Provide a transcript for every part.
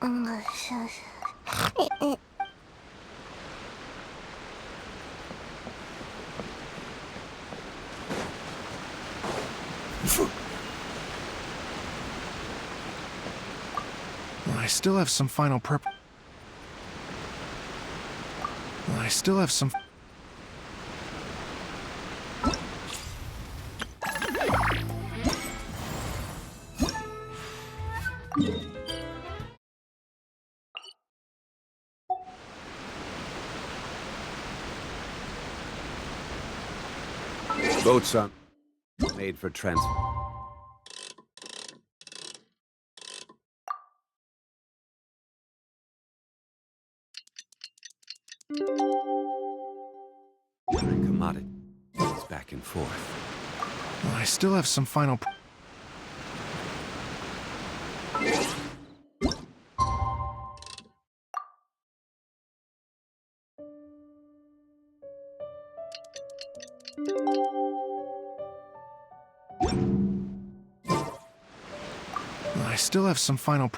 I still have some final prep. I still have some. Boats are made for transport. Commodity back and forth. I still have some final. I still have some final.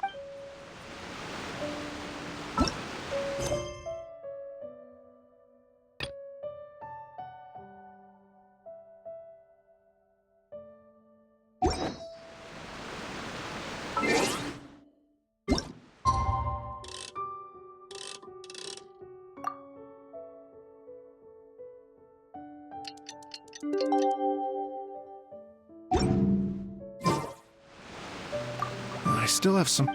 I still have some.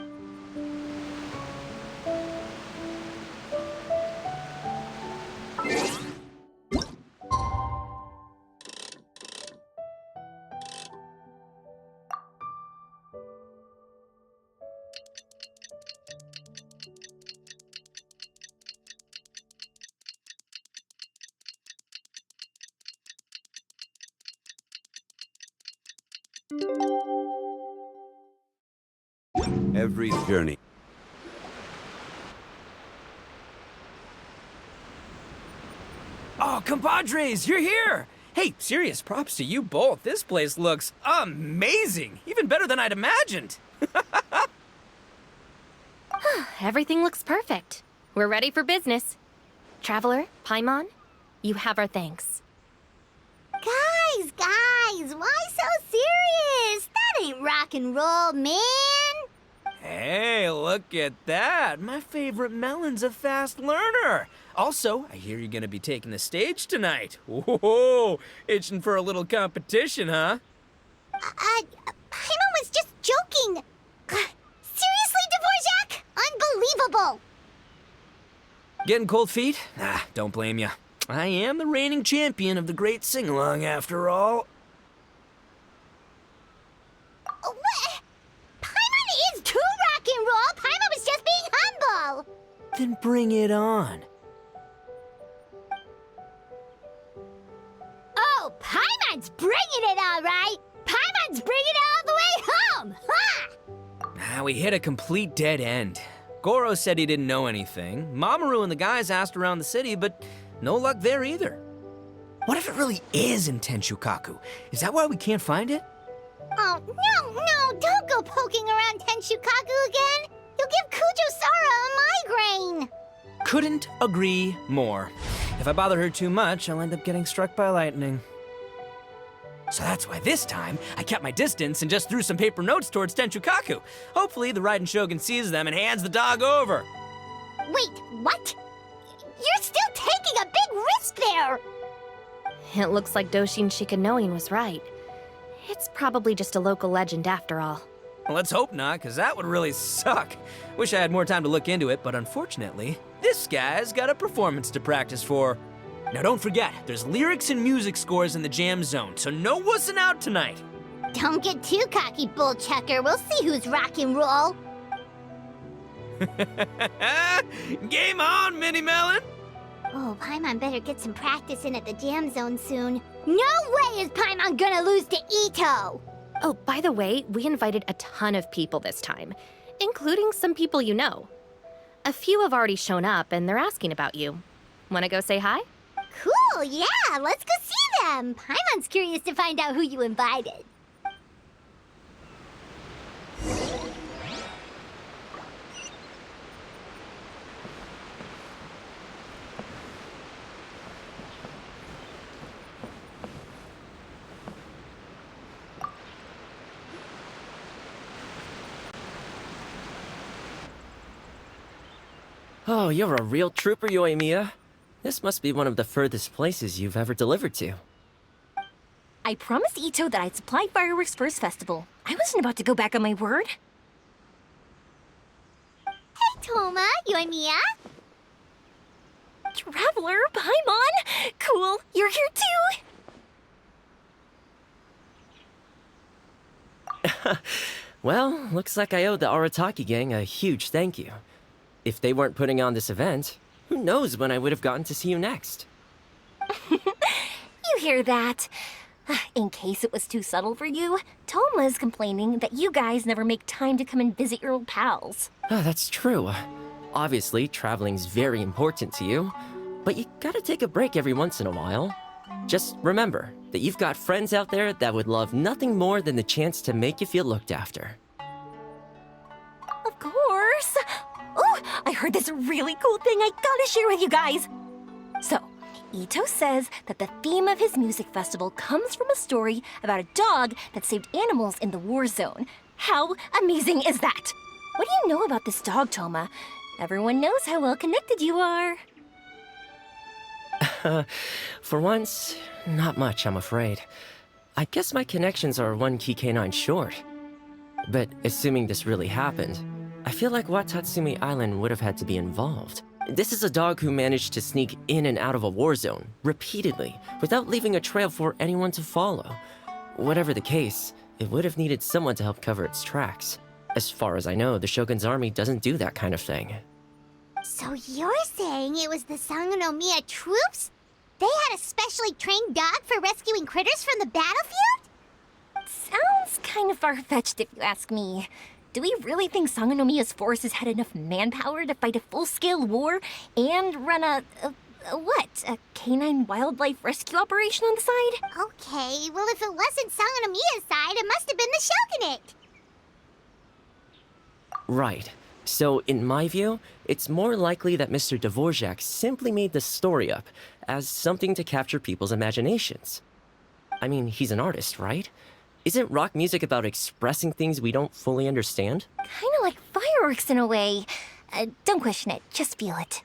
Every journey. Oh, compadres, you're here! Hey, serious props to you both. This place looks amazing! Even better than I'd imagined! Everything looks perfect. We're ready for business. Traveler, Paimon, you have our thanks. Guys, why so serious? That ain't rock and roll, man! Hey, look at that! My favorite melon's a fast learner! Also, I hear you're gonna be taking the stage tonight. Whoa, itching for a little competition, huh? Paimon was just joking! Seriously, Dvorak? Unbelievable! Getting cold feet? Nah, don't blame ya. I am the reigning champion of the great sing-along, after all. What? Paimon is too rock and roll! Paimon was just being humble! Then bring it on. Oh, Paimon's bringing it all right! Paimon's bringing it all the way home! Ha! We hit a complete dead end. Goro said he didn't know anything. Mamoru and the guys asked around the city, but no luck there either. What if it really is in Tenshukaku? Is that why we can't find it? Oh, no, don't go poking around Tenshukaku again! You'll give Kujo-Sara a migraine! Couldn't agree more. If I bother her too much, I'll end up getting struck by lightning. So that's why this time, I kept my distance and just threw some paper notes towards Tenshukaku. Hopefully, the Raiden Shogun sees them and hands the dog over. Wait, what? You're still taking a big risk there! It looks like Doshin Shikanoin was right. It's probably just a local legend after all. Well, let's hope not, because that would really suck. Wish I had more time to look into it, but unfortunately, this guy's got a performance to practice for. Now don't forget, there's lyrics and music scores in the jam zone, so no wussing out tonight. Don't get too cocky, bullchucker. We'll see who's rock and roll. Game on, Mini Melon! Oh, Paimon better get some practice in at the jam zone soon. No way is Paimon gonna lose to Ito! Oh, by the way, we invited a ton of people this time, including some people you know. A few have already shown up, and they're asking about you. Wanna go say hi? Cool, yeah, let's go see them. Paimon's curious to find out who you invited. Oh, you're a real trooper, Yoimiya. This must be one of the furthest places you've ever delivered to. I promised Ito that I'd supply fireworks for his festival. I wasn't about to go back on my word. Hey, Toma, Yoimiya. Traveler, Paimon! Cool, you're here too! Well, looks like I owe the Arataki gang a huge thank you. If they weren't putting on this event, who knows when I would have gotten to see you next. You hear that? In case it was too subtle for you, Toma's complaining that you guys never make time to come and visit your old pals. Ah, that's true. Obviously, traveling's very important to you, but you gotta take a break every once in a while. Just remember that you've got friends out there that would love nothing more than the chance to make you feel looked after. Of course! Oh, I heard this really cool thing I gotta share with you guys! So, Ito says that the theme of his music festival comes from a story about a dog that saved animals in the war zone. How amazing is that? What do you know about this dog, Toma? Everyone knows how well connected you are. For once, not much, I'm afraid. I guess my connections are one key canine short. But assuming this really happened, I feel like Watatsumi Island would have had to be involved. This is a dog who managed to sneak in and out of a war zone, repeatedly, without leaving a trail for anyone to follow. Whatever the case, it would have needed someone to help cover its tracks. As far as I know, the Shogun's army doesn't do that kind of thing. So you're saying it was the Sangonomiya troops? They had a specially trained dog for rescuing critters from the battlefield? Sounds kind of far-fetched if you ask me. Do we really think Sangonomiya's forces had enough manpower to fight a full-scale war and run a canine wildlife rescue operation on the side? Okay, well if it wasn't Sangonomiya's side, it must have been the Shogunate. Right. So, in my view, it's more likely that Mr. Dvorak simply made the story up as something to capture people's imaginations. I mean, he's an artist, right? Isn't rock music about expressing things we don't fully understand? Kinda like fireworks in a way. Don't question it, just feel it.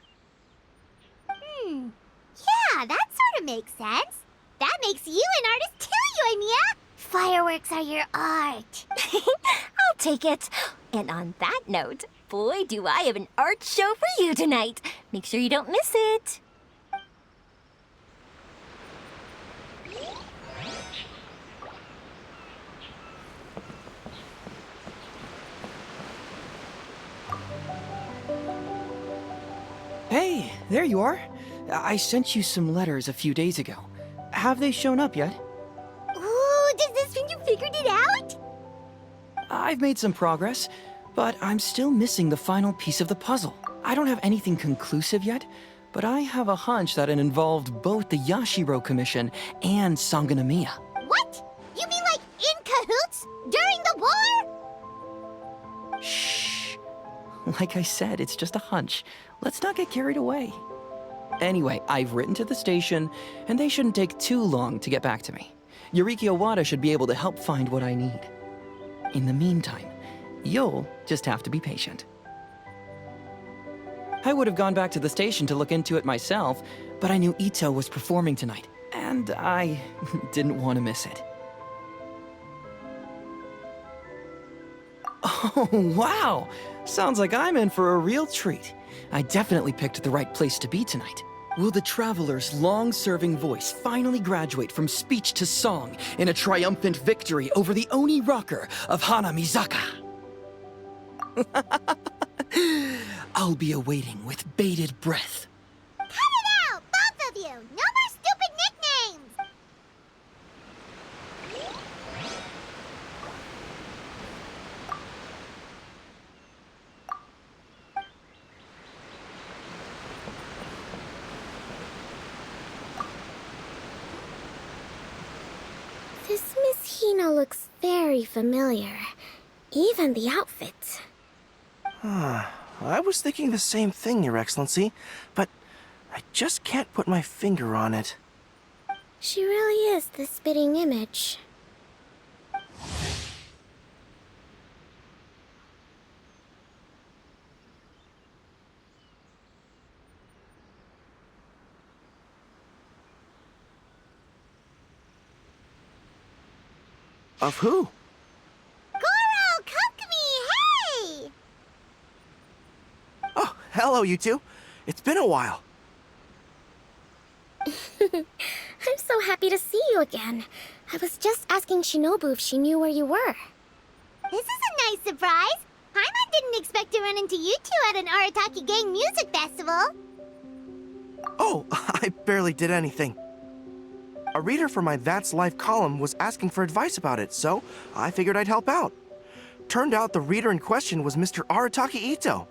Yeah, that sort of makes sense. That makes you an artist too, Yoimiya. Fireworks are your art. I'll take it. And on that note, boy, do I have an art show for you tonight. Make sure you don't miss it. Hey, there you are. I sent you some letters a few days ago. Have they shown up yet? Ooh, does this mean you figured it out? I've made some progress, but I'm still missing the final piece of the puzzle. I don't have anything conclusive yet, but I have a hunch that it involved both the Yashiro Commission and Sangonomiya. What? You mean like in cahoots? During the war? Shh. Like I said, it's just a hunch. Let's not get carried away. Anyway, I've written to the station, and they shouldn't take too long to get back to me. Yuriki Owada should be able to help find what I need. In the meantime, you'll just have to be patient. I would have gone back to the station to look into it myself, but I knew Ito was performing tonight, and I didn't want to miss it. Oh, wow! Sounds like I'm in for a real treat. I definitely picked the right place to be tonight. Will the traveler's long-serving voice finally graduate from speech to song in a triumphant victory over the Oni rocker of Hanamizaka? I'll be awaiting with bated breath. Cut it out, both of you! No more stupid nicknames! This Miss Hina looks very familiar. Even the outfit. I was thinking the same thing, Your Excellency, but I just can't put my finger on it. She really is the spitting image. Of who? Goro, Kokumi, hey! Oh, hello, you two. It's been a while. I'm so happy to see you again. I was just asking Shinobu if she knew where you were. This is a nice surprise. Paimon didn't expect to run into you two at an Arataki Gang music festival. Oh, I barely did anything. A reader for my That's Life column was asking for advice about it, so I figured I'd help out. Turned out the reader in question was Mr. Arataki Ito.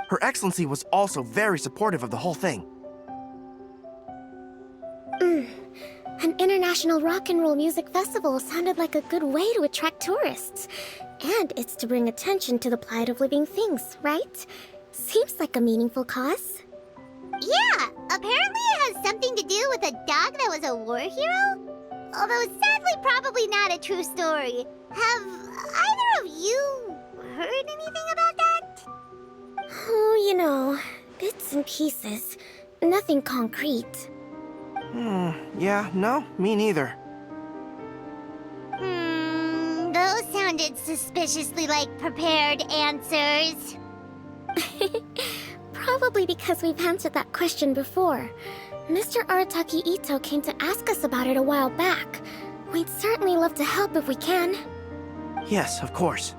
Her Excellency was also very supportive of the whole thing. An international rock and roll music festival sounded like a good way to attract tourists. And it's to bring attention to the plight of living things, right? Seems like a meaningful cause. Yeah, apparently it has something to do with a dog that was a war hero? Although sadly probably not a true story. Have either of you heard anything about that? Oh, you know, bits and pieces. Nothing concrete. Yeah, no, me neither. Those sounded suspiciously like prepared answers. Probably because we've answered that question before. Mr. Arataki Ito came to ask us about it a while back. We'd certainly love to help if we can. Yes, of course.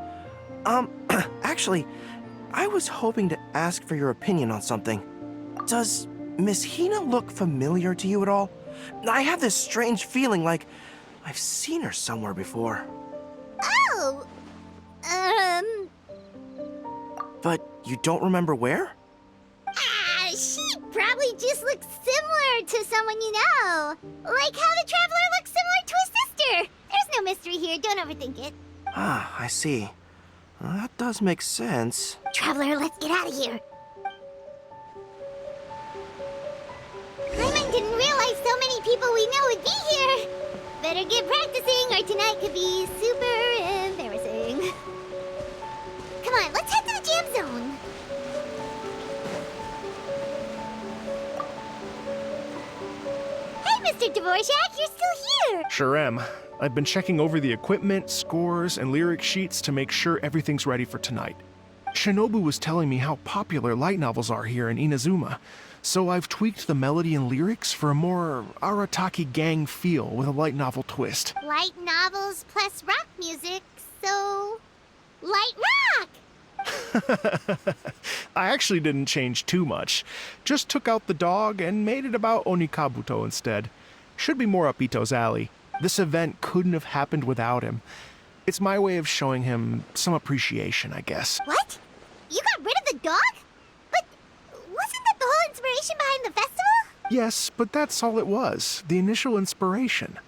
Actually, I was hoping to ask for your opinion on something. Does Miss Hina look familiar to you at all? I have this strange feeling like I've seen her somewhere before. Oh! But you don't remember where? She probably just looks similar to someone you know. Like how the Traveler looks similar to his sister. There's no mystery here, don't overthink it. Ah, I see. Well, that does make sense. Traveler, let's get out of here. Paimon didn't realize so many people we know would be here. Better get practicing or tonight could be super embarrassing. Come on, let's head to the jam zone. Hey, Mr. Dvorak, you're still here. Sure am. I've been checking over the equipment, scores, and lyric sheets to make sure everything's ready for tonight. Shinobu was telling me how popular light novels are here in Inazuma, so I've tweaked the melody and lyrics for a more Arataki Gang feel with a light novel twist. Light novels plus rock music, so... light rock! I actually didn't change too much. Just took out the dog and made it about Onikabuto instead. Should be more up Ito's alley. This event couldn't have happened without him. It's my way of showing him some appreciation, I guess. What? You got rid of the dog? But wasn't that the whole inspiration behind the festival? Yes, but that's all it was. The initial inspiration.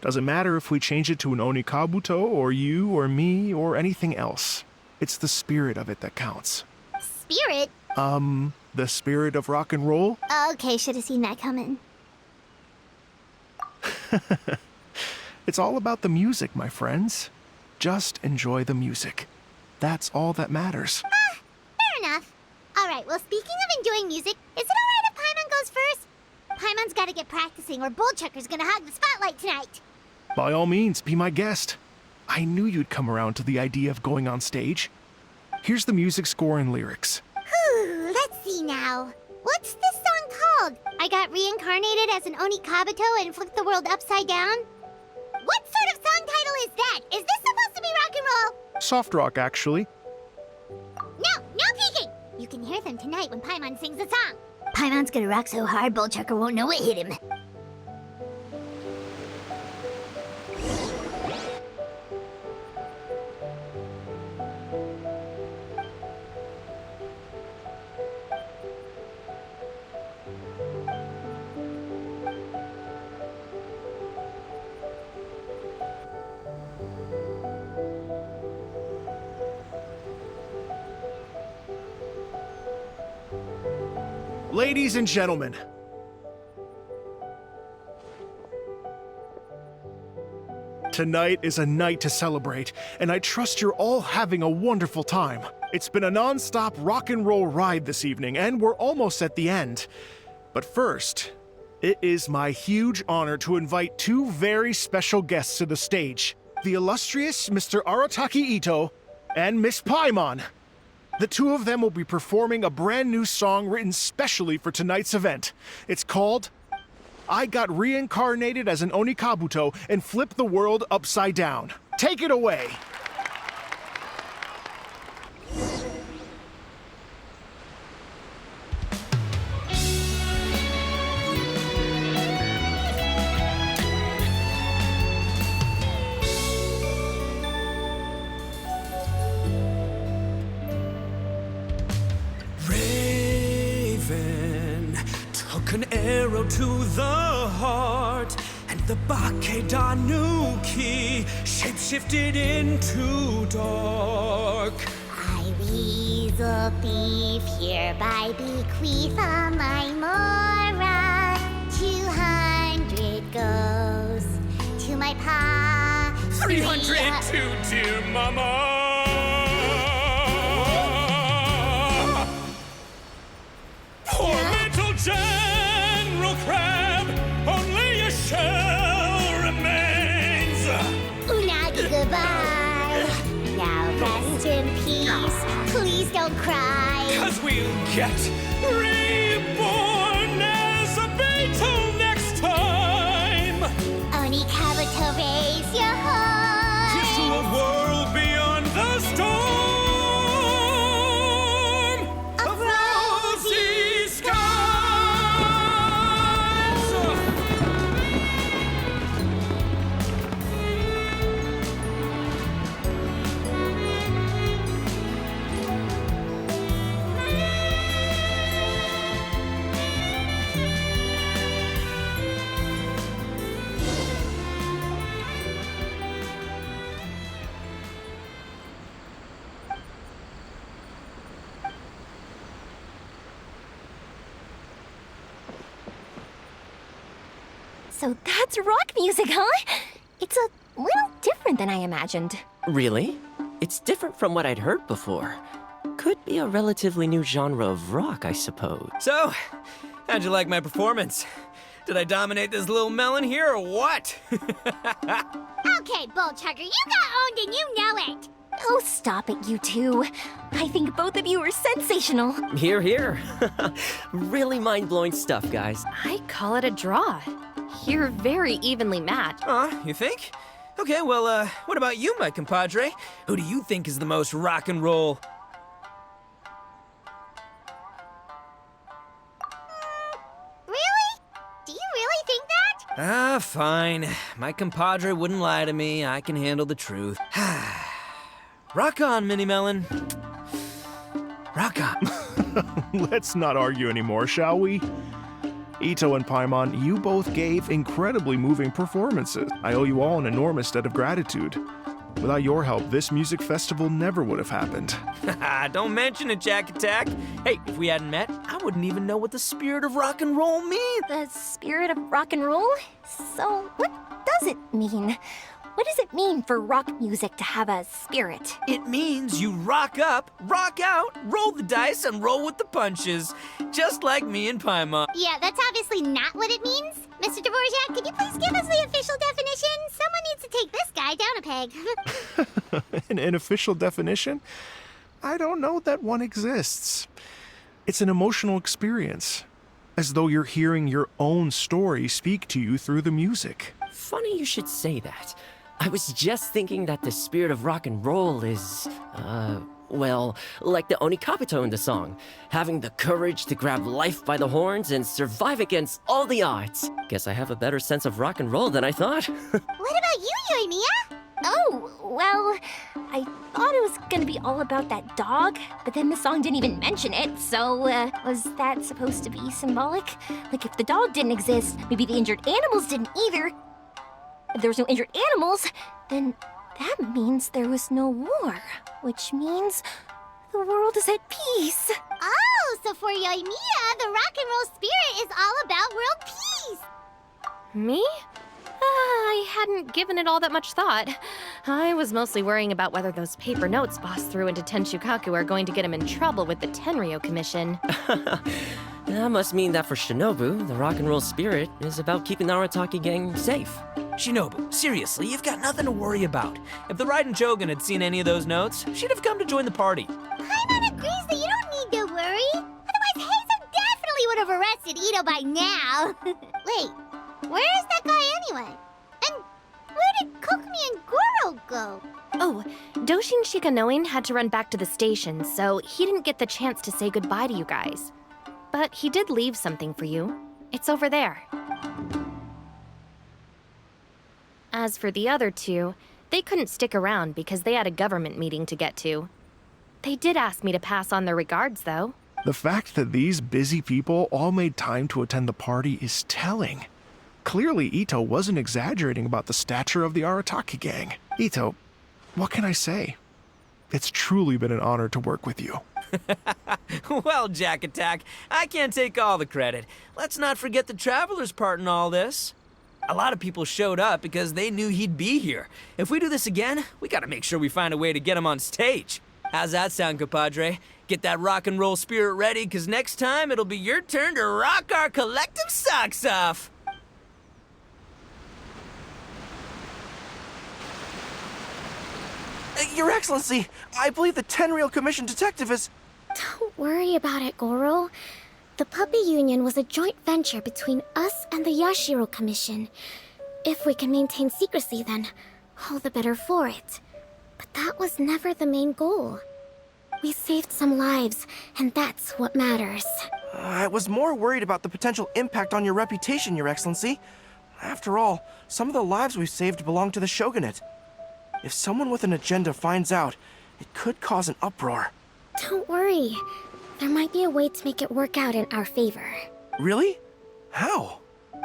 Doesn't matter if we change it to an Onikabuto, or you, or me, or anything else. It's the spirit of it that counts. Spirit? The spirit of rock and roll? Okay, should have seen that coming. It's all about the music, my friends. Just enjoy the music. That's all that matters. Fair enough. Alright, well, speaking of enjoying music, is it alright if Paimon goes first? Paimon's gotta get practicing or Bullchucker's gonna hog the spotlight tonight. By all means, be my guest. I knew you'd come around to the idea of going on stage. Here's the music score and lyrics. Whew, let's see now. What's this song called? I got reincarnated as an Onikabuto and flipped the world upside down? What sort of song title is that? Is this supposed to be rock and roll? Soft rock, actually. No peeking! You can hear them tonight when Paimon sings the song. Paimon's gonna rock so hard, Bullchucker won't know what hit him. Ladies and gentlemen, tonight is a night to celebrate, and I trust you're all having a wonderful time. It's been a non-stop rock and roll ride this evening, and we're almost at the end. But first, it is my huge honor to invite two very special guests to the stage. the illustrious Mr. Arataki Ito and Miss Paimon. The two of them will be performing a brand new song written specially for tonight's event. It's called I Got Reincarnated as an Onikabuto and Flipped the World Upside Down. Take it away! Took an arrow to the heart, and the Bakedanuki shapeshifted into dark. I, weasel thief, hereby bequeath all my mora. 200 goes to my pa. 300 to dear mama. Poor little General Crab, only a shell remains. Unagi, goodbye. Now rest in peace. Please don't cry. 'Cause we'll get reborn as a beetle next time. Onikabuto, raise your heart. Here's to a world beyond the storm of rosy skies. So that's rock music, huh? It's a little different than I imagined. Really? It's different from what I'd heard before. Could be a relatively new genre of rock, I suppose. So, how'd you like my performance? Did I dominate this little melon here or what? Okay, Bullchugger, you got owned and you know it. Oh, stop it, you two. I think both of you are sensational. Here, here. Really mind-blowing stuff, guys. I call it a draw. You're very evenly matched. You think? Okay, well, what about you, my compadre? Who do you think is the most rock and roll? Really? Do you really think that? Fine. My compadre wouldn't lie to me. I can handle the truth. Rock on, Mini Melon. Rock on. Let's not argue anymore, shall we? Ito and Paimon, you both gave incredibly moving performances. I owe you all an enormous debt of gratitude. Without your help, this music festival never would have happened. Don't mention it, Jack Attack. Hey, if we hadn't met, I wouldn't even know what the spirit of rock and roll means. The spirit of rock and roll? So, what does it mean? What does it mean for rock music to have a spirit? It means you rock up, rock out, roll the dice, and roll with the punches. Just like me and Paimon. Yeah, that's obviously not what it means. Mr. Dvorak, could you please give us the official definition? Someone needs to take this guy down a peg. An official definition? I don't know that one exists. It's an emotional experience, as though you're hearing your own story speak to you through the music. Funny you should say that. I was just thinking that the spirit of rock and roll is, well, like the Onikabuto in the song. Having the courage to grab life by the horns and survive against all the odds. Guess I have a better sense of rock and roll than I thought. What about you, Yoimiya? Oh, well, I thought it was gonna be all about that dog, but then the song didn't even mention it, so, was that supposed to be symbolic? Like, if the dog didn't exist, maybe the injured animals didn't either. If there was no injured animals, then that means there was no war, which means the world is at peace. Oh, so for Yoimiya, the rock and roll spirit is all about world peace. Me? I hadn't given it all that much thought. I was mostly worrying about whether those paper notes Boss threw into Tenchukaku are going to get him in trouble with the Tenryo Commission. That must mean that for Shinobu, the rock and roll spirit is about keeping the Arataki gang safe. Shinobu, seriously, you've got nothing to worry about. If the Raiden Shogun had seen any of those notes, she'd have come to join the party. Paimon agrees that you don't need to worry. Otherwise, Heizo definitely would have arrested Ito by now. Wait, where is that guy anyway? And where did Kokomi and Goro go? Oh, Doshin Shikanoin had to run back to the station, so he didn't get the chance to say goodbye to you guys. But he did leave something for you. It's over there. As for the other two, they couldn't stick around because they had a government meeting to get to. They did ask me to pass on their regards, though. The fact that these busy people all made time to attend the party is telling. Clearly, Ito wasn't exaggerating about the stature of the Arataki gang. Ito, what can I say? It's truly been an honor to work with you. Well, Jack Attack, I can't take all the credit. Let's not forget the Traveler's part in all this. A lot of people showed up because they knew he'd be here. If we do this again, we gotta make sure we find a way to get him on stage. How's that sound, compadre? Get that rock and roll spirit ready, because next time it'll be your turn to rock our collective socks off. Your Excellency, I believe the Tenryou Commission detective is... Don't worry about it, Goro. The Puppy Union was a joint venture between us and the Yashiro Commission. If we can maintain secrecy, then all the better for it. But that was never the main goal. We saved some lives, and that's what matters. I was more worried about the potential impact on your reputation, Your Excellency. After all, some of the lives we've saved belong to the Shogunate. If someone with an agenda finds out, it could cause an uproar. Don't worry. There might be a way to make it work out in our favor. Really? How?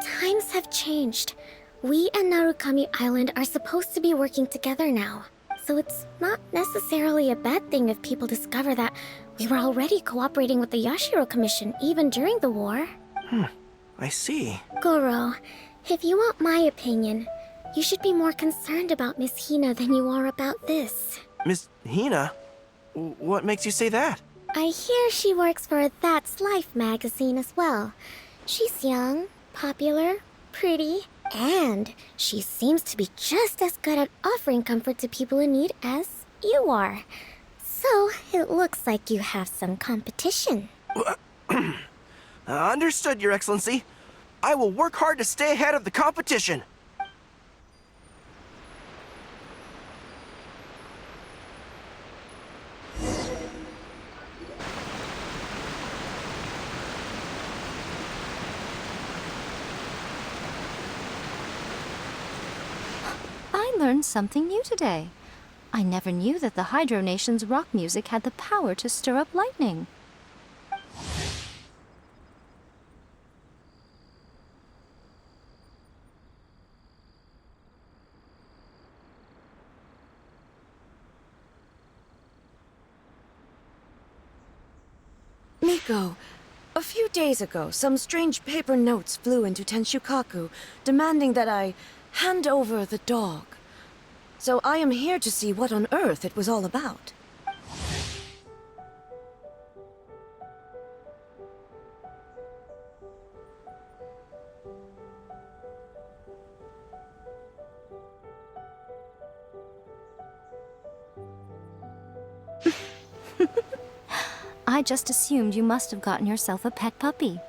Times have changed. We and Narukami Island are supposed to be working together now. So it's not necessarily a bad thing if people discover that we were already cooperating with the Yashiro Commission even during the war. I see. Goro, if you want my opinion, you should be more concerned about Miss Hina than you are about this. Miss Hina? What makes you say that? I hear she works for That's Life magazine as well. She's young, popular, pretty, and she seems to be just as good at offering comfort to people in need as you are. So it looks like you have some competition. Understood, Your Excellency. I will work hard to stay ahead of the competition. I learned something new today. I never knew that the Hydro Nation's rock music had the power to stir up lightning. Miko, a few days ago, some strange paper notes flew into Tenshukaku, demanding that I hand over the dog. So I am here to see what on earth it was all about. I just assumed you must have gotten yourself a pet puppy.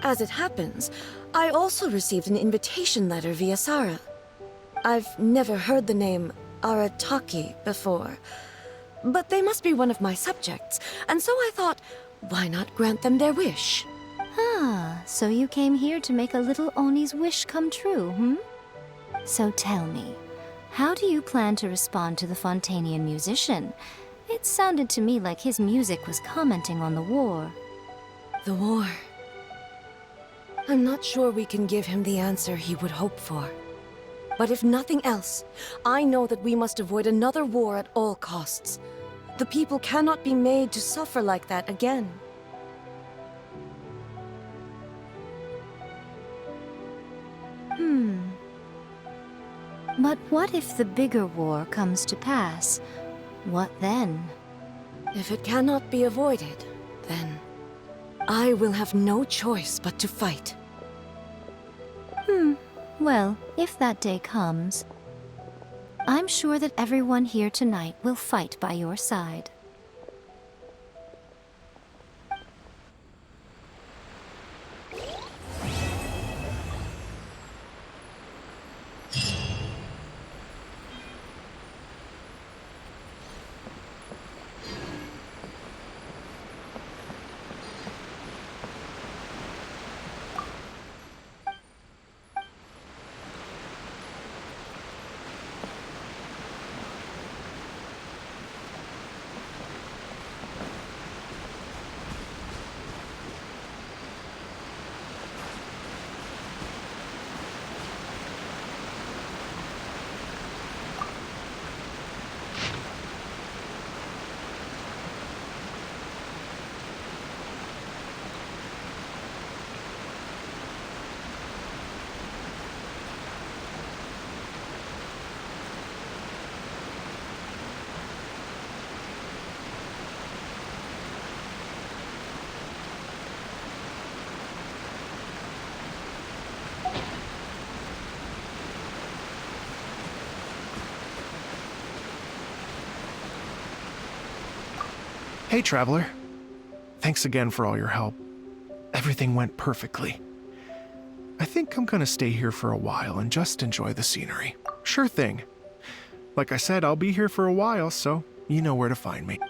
As it happens, I also received an invitation letter via Sara. I've never heard the name Arataki before, but they must be one of my subjects, and so I thought, why not grant them their wish? Ah, so you came here to make a little Oni's wish come true, hmm? So tell me, how do you plan to respond to the Fontanian musician? It sounded to me like his music was commenting on the war. The war. I'm not sure we can give him the answer he would hope for. But if nothing else, I know that we must avoid another war at all costs. The people cannot be made to suffer like that again. But what if the bigger war comes to pass? What then? If it cannot be avoided, then I will have no choice but to fight. Well, if that day comes, I'm sure that everyone here tonight will fight by your side. Hey, Traveler. Thanks again for all your help. Everything went perfectly. I think I'm gonna stay here for a while and just enjoy the scenery. Sure thing. Like I said, I'll be here for a while, so you know where to find me.